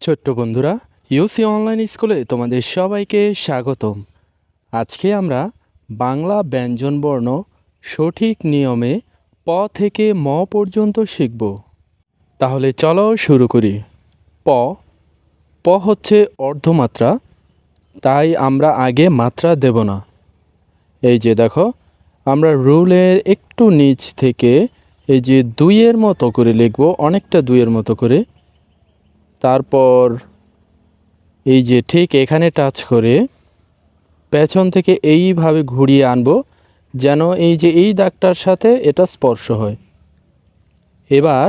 ছোট্ট বন্ধুরা, ইউসি অনলাইন স্কুলে তোমাদের সবাইকে স্বাগতম। আজকে আমরা বাংলা ব্যঞ্জনবর্ণ সঠিক নিয়মে প থেকে ম পর্যন্ত শিখব। তাহলে চলো শুরু করি। প প হচ্ছে অর্ধমাত্রা, তাই আমরা আগে মাত্রা দেব না। এই যে দেখো, আমরা রুলের একটু নিচ থেকে এই যে দুইয়ের মতো করে লিখব, অনেকটা দুইয়ের মতো করে। তারপর এই যে ঠিক এখানে টাচ করে পেছন থেকে এইভাবে ঘুরিয়ে আনবো, যেন এই যে এই দাগটার সাথে এটা স্পর্শ হয়। এবার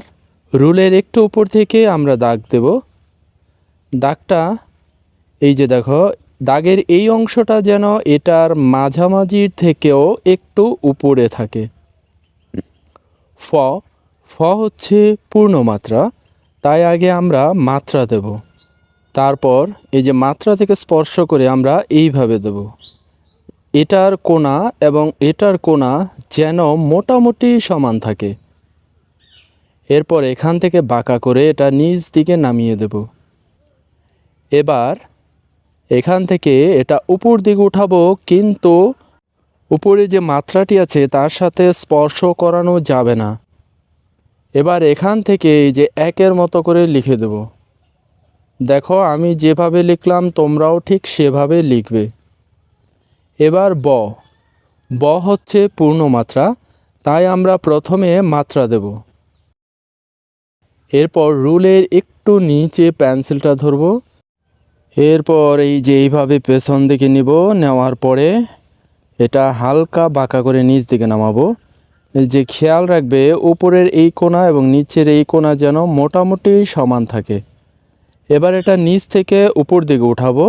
রুলের একটু উপর থেকে আমরা দাগ দেব। দাগটা এই যে দেখো, দাগের এই অংশটা যেন এটার মাঝামাঝির থেকেও একটু উপরে থাকে। ফ ফ হচ্ছে পূর্ণমাত্রা, তাই আগে আমরা মাত্রা দেব। তারপর এই যে মাত্রা থেকে স্পর্শ করে আমরা এইভাবে দেব। এটার কোণা এবং এটার কোণা যেন মোটামুটি সমান থাকে। এরপর এখান থেকে বাঁকা করে এটা নিচ দিকে নামিয়ে দেব। এবার এখান থেকে এটা উপর দিকে উঠাবো, কিন্তু উপরে যে মাত্রাটি আছে তার সাথে স্পর্শ করানো যাবে না। এবার এখান থেকে এই যে একের মতো করে লিখে দেব। দেখো, আমি যেভাবে লিখলাম তোমরাও ঠিক সেভাবে লিখবে। এবার ব ব হচ্ছে পূর্ণমাত্রা, তাই আমরা প্রথমে মাত্রা দেব। এরপর রুলের একটু নিচে পেন্সিলটা ধরব। এরপর এই যে এইভাবে পেছন দিকে নিব, নেওয়ার পরে এটা হালকা বাঁকা করে নিচ দিকে নামাবো। এই যে খেয়াল রাখবে উপরের এই কোণা এবং নিচের এই কোণা যেন মোটামুটি সমান থাকে। এবার এটা নিচ থেকে উপর দিকে উঠাবো,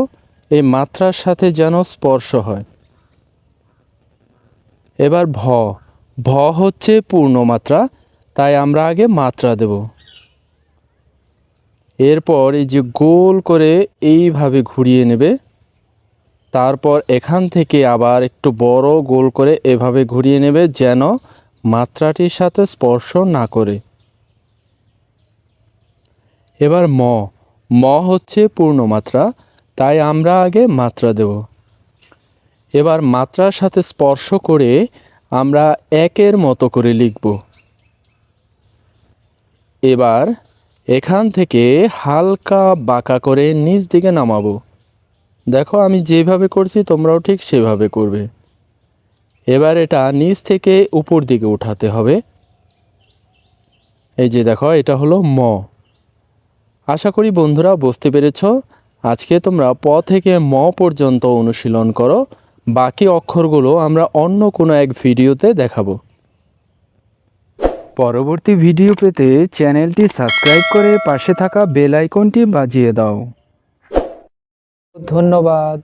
এই মাত্রার সাথে যেন স্পর্শ হয়। এবার ভ ভ হচ্ছে পূর্ণমাত্রা, তাই আমরা আগে মাত্রা দেব। এরপর এই যে গোল করে এইভাবে ঘুরিয়ে নেবে। তারপর এখান থেকে আবার একটু বড় গোল করে এভাবে ঘুরিয়ে নেবে, যেন মাত্রাটির সাথে স্পর্শ না করে। এবার ম ম হচ্ছে পূর্ণমাত্রা, তাই আমরা আগে মাত্রা দেব। এবার মাত্রার সাথে স্পর্শ করে আমরা একের মতো করে লিখব। এবার এখান থেকে হালকা বাঁকা করে নিচ দিকে নামাবো। দেখো, আমি যেভাবে করছি তোমরাও ঠিক সেভাবে করবে। এবার এটা নিচ থেকে উপর দিকে উঠাতে হবে। এই যে দেখো, এটা হলো ম। আশা করি বন্ধুরা বুঝতে পেরেছ। আজকে তোমরা প থেকে ম পর্যন্ত অনুশীলন করো। বাকি অক্ষরগুলো আমরা অন্য কোনো এক ভিডিওতে দেখাবো। পরবর্তী ভিডিও পেতে চ্যানেলটি সাবস্ক্রাইব করে পাশে থাকা বেল আইকনটি বাজিয়ে দাও। ধন্যবাদ।